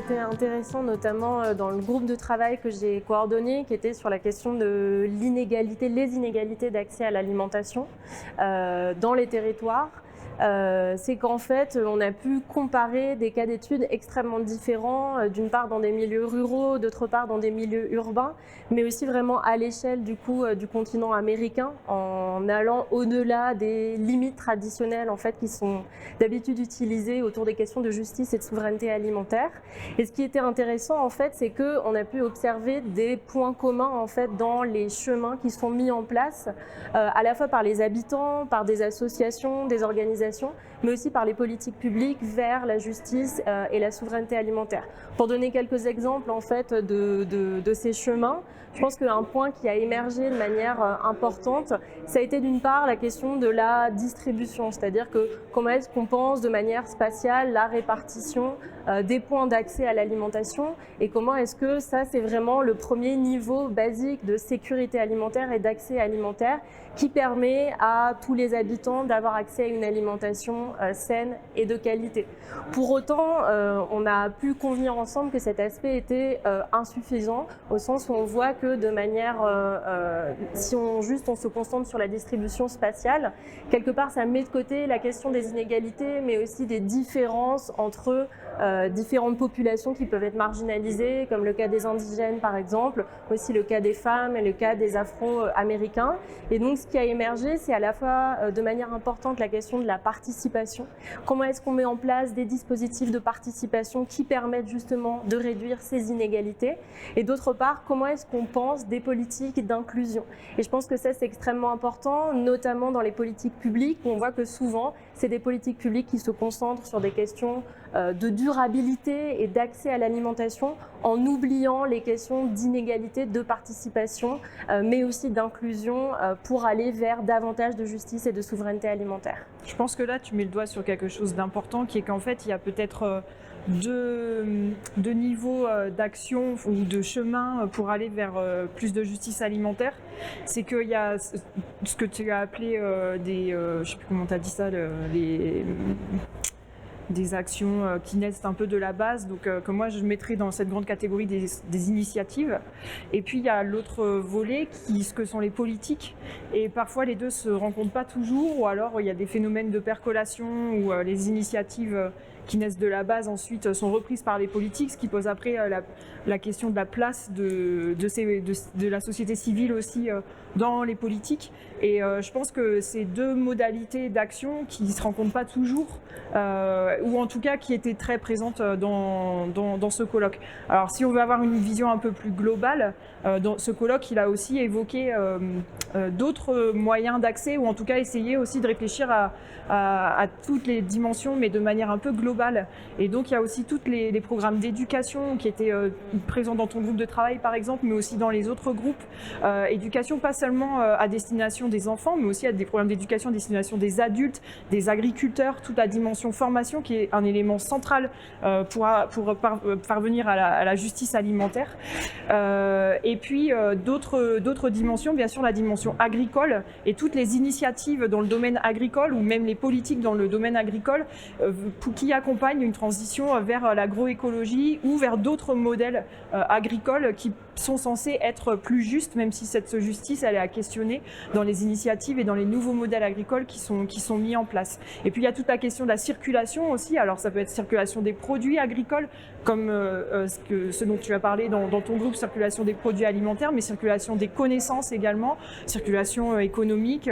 été intéressant, notamment dans le groupe de travail que j'ai coordonné, qui était sur la question de l'inégalité, les inégalités d'accès à l'alimentation dans les territoires. C'est qu'en fait, on a pu comparer des cas d'études extrêmement différents, d'une part dans des milieux ruraux, d'autre part dans des milieux urbains, mais aussi vraiment à l'échelle du continent américain, en allant au-delà des limites traditionnelles en fait, qui sont d'habitude utilisées autour des questions de justice et de souveraineté alimentaire. Et ce qui était intéressant, en fait, c'est qu'on a pu observer des points communs en fait, dans les chemins qui sont mis en place, à la fois par les habitants, par des associations, des organisations, mais aussi par les politiques publiques vers la justice et la souveraineté alimentaire. Pour donner quelques exemples en fait, de ces chemins, je pense qu'un point qui a émergé de manière importante, ça a été d'une part la question de la distribution, c'est-à-dire que comment est-ce qu'on pense de manière spatiale la répartition des points d'accès à l'alimentation et comment est-ce que ça c'est vraiment le premier niveau basique de sécurité alimentaire et d'accès alimentaire qui permet à tous les habitants d'avoir accès à une alimentation saine et de qualité. Pour autant, on a pu convenir ensemble que cet aspect était insuffisant au sens où on voit que de manière, si on se concentre sur la distribution spatiale, quelque part ça met de côté la question des inégalités mais aussi des différences entre différentes populations qui peuvent être marginalisées, comme le cas des indigènes par exemple, aussi le cas des femmes et le cas des afro-américains. Et donc ce qui a émergé, c'est à la fois de manière importante la question de la participation. Comment est-ce qu'on met en place des dispositifs de participation qui permettent justement de réduire ces inégalités? Et d'autre part, comment est-ce qu'on pense des politiques d'inclusion? Et je pense que ça, c'est extrêmement important, notamment dans les politiques publiques, où on voit que souvent, c'est des politiques publiques qui se concentrent sur des questions de durabilité et d'accès à l'alimentation en oubliant les questions d'inégalité, de participation, mais aussi d'inclusion pour aller vers davantage de justice et de souveraineté alimentaire. Je pense que là, tu mets le doigt sur quelque chose d'important qui est qu'en fait, il y a peut-être deux niveaux d'action ou de chemin pour aller vers plus de justice alimentaire. C'est qu'il y a ce que tu as appelé je ne sais plus comment tu as dit ça, des actions qui naissent un peu de la base, donc que moi je mettrais dans cette grande catégorie des initiatives. Et puis il y a l'autre volet ce que sont les politiques, et parfois les deux se rencontrent pas toujours, ou alors il y a des phénomènes de percolation où les initiatives qui naissent de la base ensuite sont reprises par les politiques, ce qui pose après la question de la place de la société civile aussi dans les politiques. Et je pense que ces deux modalités d'action qui ne se rencontrent pas toujours, ou en tout cas qui étaient très présentes dans ce colloque. Alors si on veut avoir une vision un peu plus globale, dans ce colloque, il a aussi évoqué d'autres moyens d'accès, ou en tout cas essayer aussi de réfléchir à toutes les dimensions, mais de manière un peu globale. Et donc il y a aussi tous les programmes d'éducation qui étaient présents dans ton groupe de travail par exemple, mais aussi dans les autres groupes. Éducation pas seulement à destination des enfants, mais aussi à des programmes d'éducation à destination des adultes, des agriculteurs, toute la dimension formation qui est un élément central pour parvenir à la justice alimentaire. Et puis d'autres dimensions, bien sûr la dimension agricole et toutes les initiatives dans le domaine agricole ou même les politiques dans le domaine agricole qui accompagnent une transition vers l'agroécologie ou vers d'autres modèles agricoles qui sont censés être plus justes, même si cette justice elle est à questionner dans les initiatives et dans les nouveaux modèles agricoles qui sont mis en place. Et puis il y a toute la question de la circulation aussi, alors ça peut être circulation des produits agricoles, comme ce dont tu as parlé dans ton groupe, circulation des produits alimentaires, mais circulation des connaissances également, circulation économique,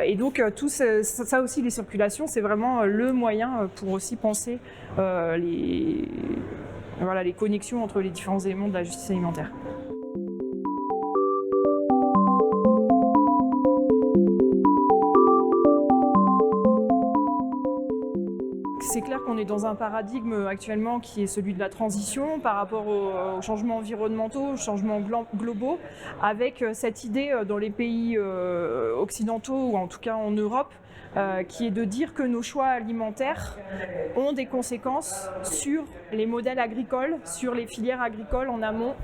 et donc tout ça aussi, les circulations, c'est vraiment le moyen pour aussi penser les connexions entre les différents éléments de la justice alimentaire. C'est clair qu'on est dans un paradigme actuellement qui est celui de la transition par rapport aux changements environnementaux, aux changements globaux, avec cette idée dans les pays occidentaux ou en tout cas en Europe qui est de dire que nos choix alimentaires ont des conséquences sur les modèles agricoles, sur les filières agricoles en amont,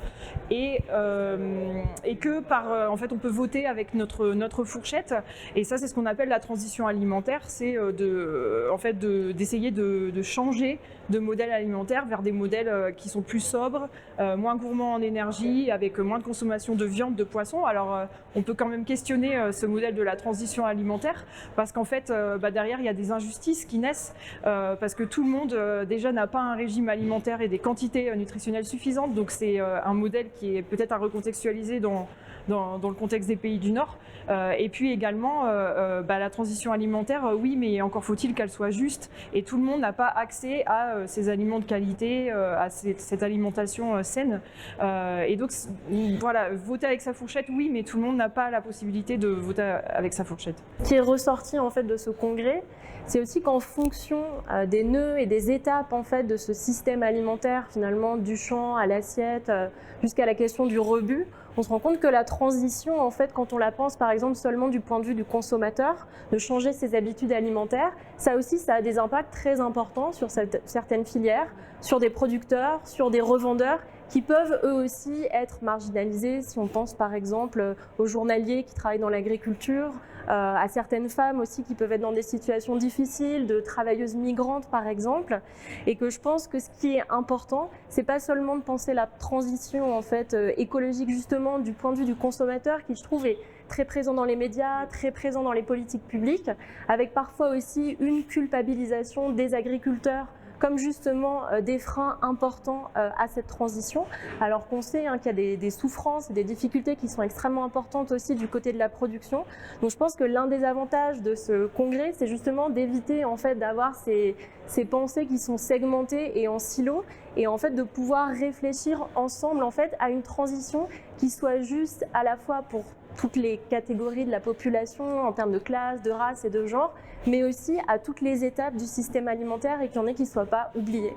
et que en fait, on peut voter avec notre fourchette. Et ça, c'est ce qu'on appelle la transition alimentaire, c'est d'essayer de changer de modèle alimentaire vers des modèles qui sont plus sobres, moins gourmands en énergie, avec moins de consommation de viande, de poisson. Alors, on peut quand même questionner ce modèle de la transition alimentaire, parce qu'en fait, derrière, il y a des injustices qui naissent, parce que tout le monde, déjà, n'a pas un régime alimentaire et des quantités nutritionnelles suffisantes. Donc, c'est un modèle qui est peut-être à recontextualiser dans le contexte des pays du Nord. Et puis également, la transition alimentaire, oui, mais encore faut-il qu'elle soit juste. Et tout le monde n'a pas accès à ces aliments de qualité, à cette alimentation saine. Et donc, voilà, voter avec sa fourchette, oui, mais tout le monde n'a pas la possibilité de voter avec sa fourchette. Ce qui est ressorti en fait de ce congrès, c'est aussi qu'en fonction des nœuds et des étapes en fait de ce système alimentaire, finalement du champ à l'assiette jusqu'à la question du rebut, on se rend compte que la transition, en fait, quand on la pense par exemple seulement du point de vue du consommateur, de changer ses habitudes alimentaires, ça aussi, ça a des impacts très importants sur certaines filières, sur des producteurs, sur des revendeurs qui peuvent eux aussi être marginalisés. Si on pense par exemple aux journaliers qui travaillent dans l'agriculture, à certaines femmes aussi qui peuvent être dans des situations difficiles, de travailleuses migrantes par exemple, et que je pense que ce qui est important, c'est pas seulement de penser la transition en fait écologique justement du point de vue du consommateur, qui je trouve est très présent dans les médias, très présent dans les politiques publiques, avec parfois aussi une culpabilisation des agriculteurs comme justement des freins importants à cette transition, alors qu'on sait qu'il y a des souffrances et des difficultés qui sont extrêmement importantes aussi du côté de la production. Donc je pense que l'un des avantages de ce congrès, c'est justement d'éviter en fait d'avoir ces pensées qui sont segmentées et en silos, et en fait de pouvoir réfléchir ensemble en fait à une transition qui soit juste à la fois pour toutes les catégories de la population en termes de classe, de race et de genre, mais aussi à toutes les étapes du système alimentaire et qu'il y en ait qui ne soient pas oubliées.